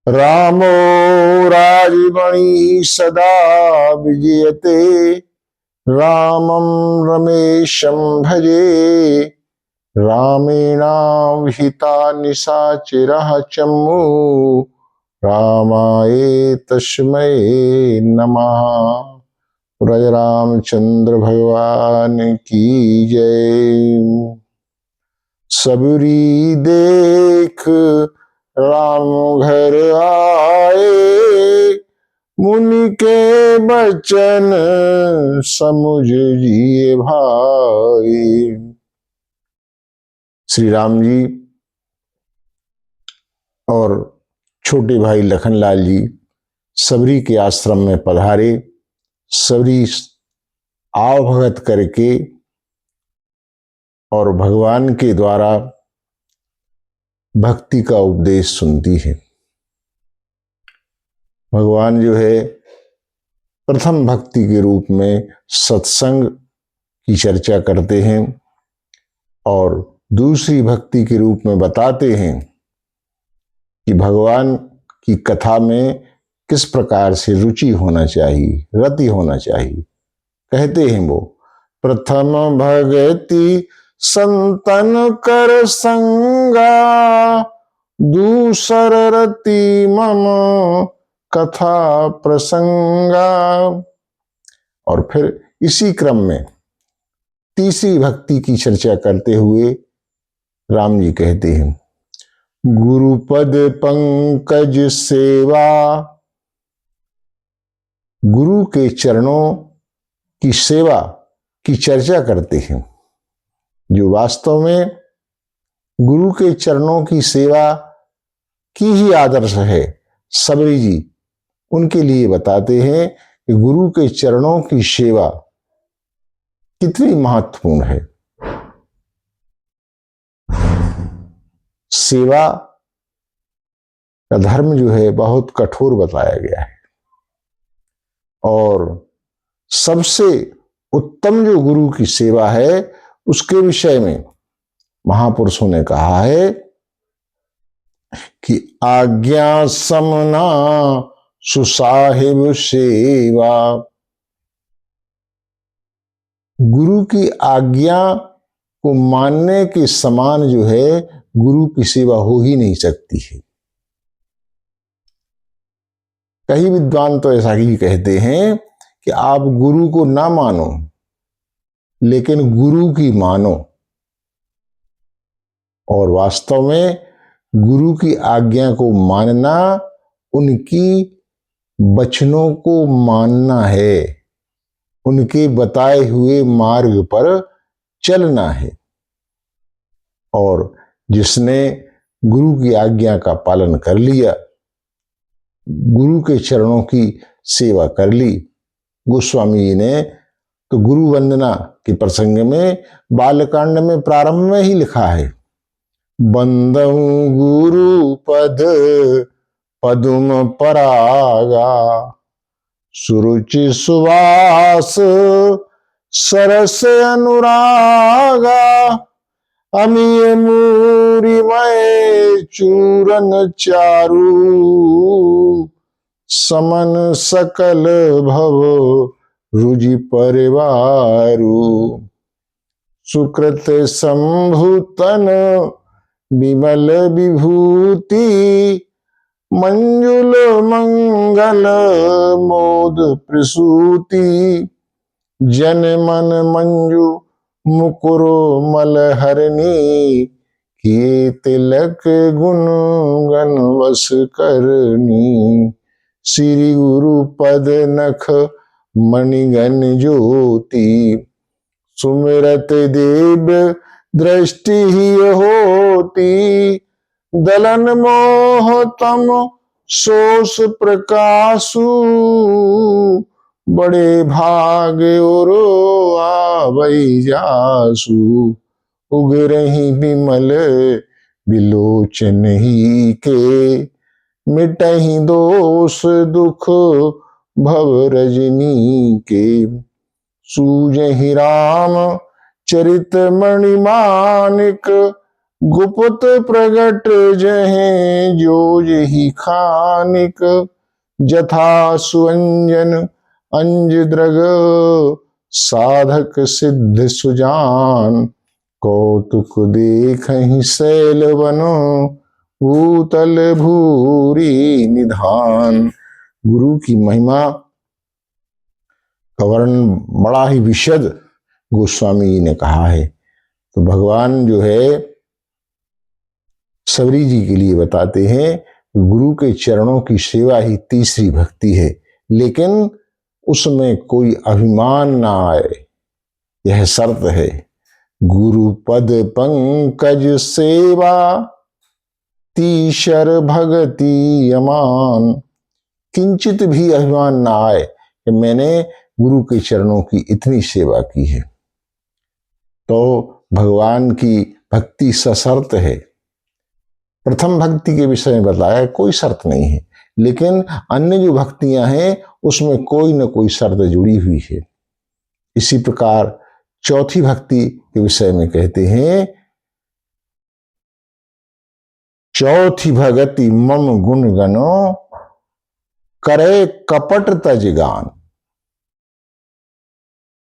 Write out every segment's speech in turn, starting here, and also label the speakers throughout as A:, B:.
A: रामो राजमणि सदा विजयते रामं रमेशं भजे रामेणाभिहिता निशाचरः चमु रामाय तस्मै नमः। राजा रामचंद्र भगवान की जय। सबरी देख राम घर आए, मुनि के बचन समुझ जिए भाई। श्री राम जी और छोटे भाई लखनलाल जी सबरी के आश्रम में पधारे। सबरी आवभगत करके और भगवान के द्वारा भक्ति का उपदेश सुनती है। भगवान जो है प्रथम भक्ति के रूप में सत्संग की चर्चा करते हैं और दूसरी भक्ति के रूप में बताते हैं कि भगवान की कथा में किस प्रकार से रुचि होना चाहिए, रति होना चाहिए। कहते हैं वो, प्रथम भगति संतन कर संगा, दूसर रति मम कथा प्रसंगा। और फिर इसी क्रम में तीसरी भक्ति की चर्चा करते हुए राम जी कहते हैं, गुरुपद पंकज सेवा। गुरु के चरणों की सेवा की चर्चा करते हैं। जो वास्तव में गुरु के चरणों की सेवा की ही आदर्श है, सबरी जी उनके लिए बताते हैं कि गुरु के चरणों की सेवा कितनी महत्वपूर्ण है। सेवा का धर्म जो है बहुत कठोर बताया गया है और सबसे उत्तम जो गुरु की सेवा है उसके विषय में महापुरुषों ने कहा है कि आज्ञा समना सुसाहिब सेवा। गुरु की आज्ञा को मानने के समान जो है गुरु की सेवा हो ही नहीं सकती है। कई विद्वान तो ऐसा ही कहते हैं कि आप गुरु को ना मानो लेकिन गुरु की मानो। और वास्तव में गुरु की आज्ञा को मानना उनकी वचनों को मानना है, उनके बताए हुए मार्ग पर चलना है। और जिसने गुरु की आज्ञा का पालन कर लिया, गुरु के चरणों की सेवा कर ली। गोस्वामी जी ने तो गुरु वंदना के प्रसंग में बालकांड में प्रारंभ में ही लिखा है, बंदहु गुरु पद पदुम परागा, सुरुचि सुवास सरस अनुरागा, अमीय मूरी मय चूरन चारू, समन सकल भव रुजि परिवारू, सुकृत संभूतन विमल विभूति, मंजुल मंगल मोद प्रसूति, जन मन मंजू मुकुरो मलहरनी, किए तिलक गुण गण वस करनी, श्री गुरु पद नख मणिगण ज्योति, सुमिरत देव दृष्टि ही होती, दलन मोह तम सोस प्रकाशु, बड़े भाग और आवै जासु, उगरहि विमल विलोचन ही के, मिटहि दोष दुख भव रजनी के, सूझहि राम चरित मणिमानिक, गुप्त प्रगट जहे जो यही खानिक, जथा सुअंजन अंज द्रग, साधक सिद्ध सुजान, कौतुक देखहि शैल बनो, भूतल भूरी निधान। गुरु की महिमा का वर्णन बड़ा ही विशद गोस्वामी जी ने कहा है। तो भगवान जो है सबरी जी के लिए बताते हैं, गुरु के चरणों की सेवा ही तीसरी भक्ति है, लेकिन उसमें कोई अभिमान ना आए, यह शर्त है। गुरु पद पंकज सेवा, तीसर भगति अमान। किंचित भी अभिमान ना आए कि मैंने गुरु के चरणों की इतनी सेवा की है। तो भगवान की भक्ति सशर्त है। प्रथम भक्ति के विषय में बताया कोई शर्त नहीं है, लेकिन अन्य जो भक्तियां हैं उसमें कोई न कोई शर्त जुड़ी हुई है। इसी प्रकार चौथी भक्ति के विषय में कहते हैं, चौथी भगति मम गुण गनो, करे कपट तज गान।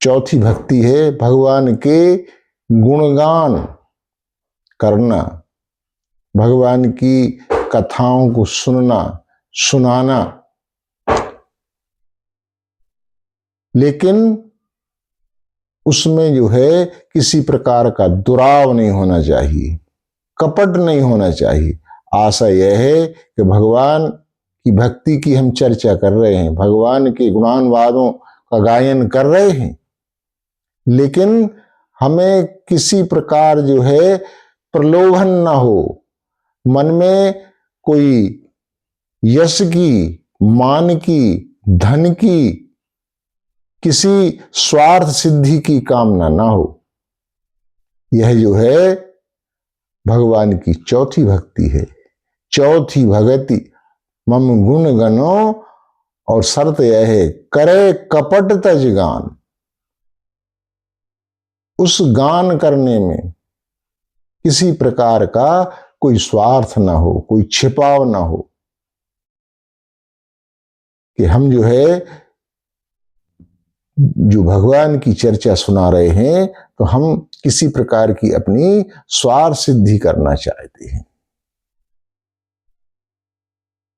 A: चौथी भक्ति है भगवान के गुणगान करना, भगवान की कथाओं को सुनना सुनाना, लेकिन उसमें जो है किसी प्रकार का दुराव नहीं होना चाहिए, कपट नहीं होना चाहिए। आशा यह है कि भगवान की भक्ति की हम चर्चा कर रहे हैं, भगवान के गुणानुवादों का गायन कर रहे हैं, लेकिन हमें किसी प्रकार जो है प्रलोभन ना हो, मन में कोई यश की, मान की, धन की, किसी स्वार्थ सिद्धि की कामना ना हो। यह जो है भगवान की चौथी भक्ति है। चौथी भगति मम गुण गनो, और शर्त यह है करे कपट तज गान। उस गान करने में किसी प्रकार का कोई स्वार्थ ना हो, कोई छिपाव ना हो, कि हम जो है जो भगवान की चर्चा सुना रहे हैं तो हम किसी प्रकार की अपनी स्वार्थ सिद्धि करना चाहते हैं।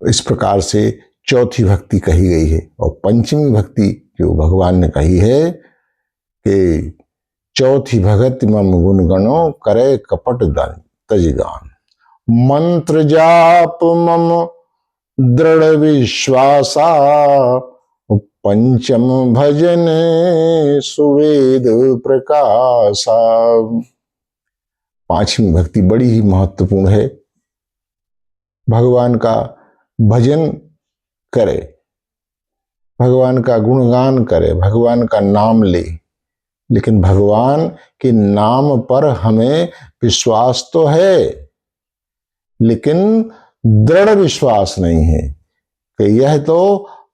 A: इस प्रकार से चौथी भक्ति कही गई है। और पंचमी भक्ति जो भगवान ने कही है कि चौथी भगति मम गुण गणो, करे कपट तज गान। मंत्र जाप मम दृढ़ विश्वासा, पंचम भजन सुवेद प्रकाशा। पांचवी भक्ति बड़ी ही महत्वपूर्ण है। भगवान का भजन करे, भगवान का गुणगान करे, भगवान का नाम ले, लेकिन भगवान के नाम पर हमें विश्वास तो है, लेकिन दृढ़ विश्वास नहीं है कि यह तो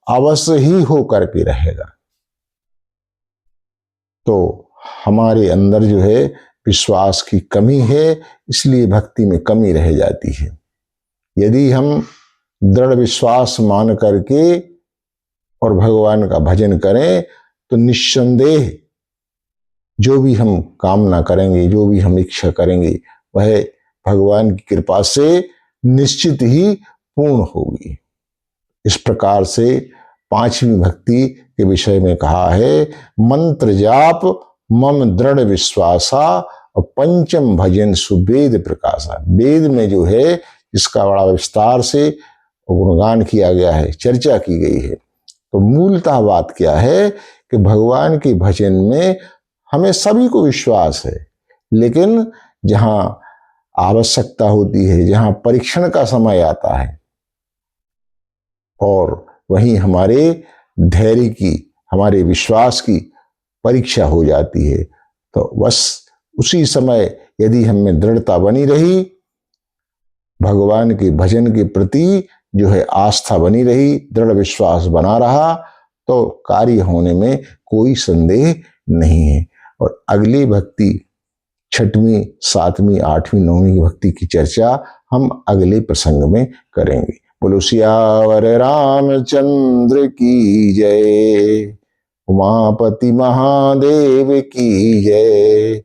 A: अवश्य ही हो करके रहेगा। तो हमारे अंदर जो है विश्वास की कमी है, इसलिए भक्ति में कमी रह जाती है। यदि हम दृढ़ विश्वास मान करके और भगवान का भजन करें तो निस्संदेह जो भी हम कामना करेंगे, जो भी हम इच्छा करेंगे, वह भगवान की कृपा से निश्चित ही पूर्ण होगी। इस प्रकार से पांचवी भक्ति के विषय में कहा है, मंत्र जाप मम दृढ़ विश्वासा, और पंचम भजन सुवेद प्रकाशा। वेद में जो है इसका बड़ा विस्तार से गुणगान किया गया है, चर्चा की गई है। तो मूलतः बात क्या है कि भगवान के भजन में हमें सभी को विश्वास है, लेकिन जहां आवश्यकता होती है, जहां परीक्षण का समय आता है, और वहीं हमारे धैर्य की, हमारे विश्वास की परीक्षा हो जाती है, तो बस उसी समय यदि हमें दृढ़ता बनी रही, भगवान के भजन के प्रति जो है आस्था बनी रही, दृढ़ विश्वास बना रहा, तो कार्य होने में कोई संदेह नहीं है। और अगली भक्ति छठवीं, सातवीं, आठवीं, नौवीं भक्ति की चर्चा हम अगले प्रसंग में करेंगे। बोलो सियावर रामचंद्र की जय, उमापति महादेव की जय।